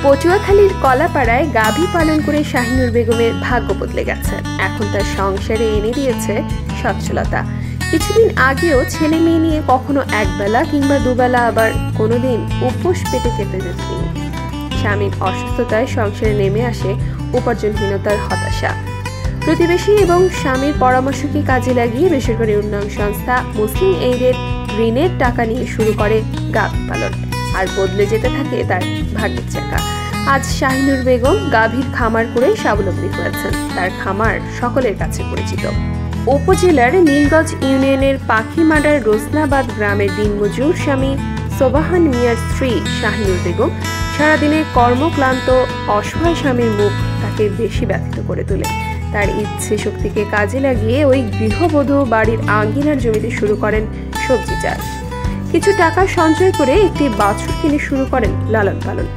পটুয়াখালীর কলাপাড়ায় গাভী পালন করে শাহিনুর বেগমের ভাগ্য বদলে গেছে। এখন তার সংসারে এনে দিয়েছে সচ্ছলতা। কিছুদিন আগেও ছেলে মেয়ে নিয়ে কখনো একবেলা কিংবা দুবেলা, আবার কোনোদিন উপোস পেটে কেটে যেতেন। স্বামীর অসুস্থতায় সংসারে নেমে আসে উপার্জনহীনতার হতাশা। প্রতিবেশী এবং স্বামীর পরামর্শকে কাজে লাগিয়ে বেসরকারি উন্নয়ন সংস্থা মুসলিম এইডের ঋণের টাকা নিয়ে শুরু করে গাভী পালন, আর বদলে যেতে থাকে তার ভাগ্যের চাকা। আজ শাহিনুর বেগম গাভীর খামার করে স্বাবলম্বী হয়েছেন। তার খামার সকলের কাছে পরিচিত। উপজেলার নীলগঞ্জ ইউনিয়নের পাখিমাডার রোসনাবাদ গ্রামের দিনমজুর স্বামী সোবাহান মিয়ার স্ত্রী শাহিনুর বেগম সারাদিনে কর্মক্লান্ত অসহায় স্বামীর মুখ তাকে বেশি ব্যথিত করে তোলে। তার ইচ্ছে শক্তিকে কাজে লাগিয়ে ওই গৃহবধূ বাড়ির আঙ্গিনার জমিতে শুরু করেন সবজি চাষ। কিছু টাকা সঞ্চয় করে একটি বাছুর কিনে শুরু করেন লালন পালন।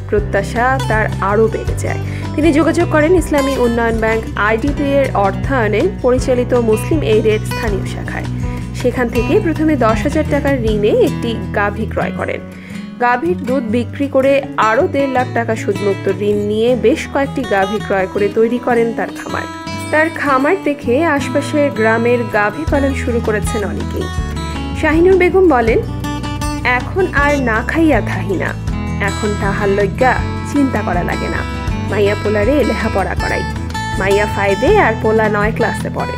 প্রত্যাশা তার আরও বেড়ে যায়। তিনি যোগাযোগ করেন ইসলামী উন্নয়ন ব্যাংক IDB এর অর্থায়নে পরিচালিত মুসলিম এইডের স্থানীয় শাখায়। সেখান থেকে প্রথমে 10,000 টাকার ঋণে একটি গাভী ক্রয় করেন। গাভীর দুধ বিক্রি করে আরও 1.5 লাখ টাকা সুদমুক্ত ঋণ নিয়ে বেশ কয়েকটি গাভী ক্রয় করে তৈরি করেন তার খামার। তার খামার দেখে আশপাশের গ্রামের গাভী পালন শুরু করেছেন অনেকেই। শাহিনুর বেগম বলেন, এখন আর না খাইয়া থাহি না, এখন তাহার লজ্ঞা চিন্তা করা লাগে না। মাইয়া পোলারে লেখাপড়া করাই। মাইয়া 5 আর পোলা 9 ক্লাসে পড়ে।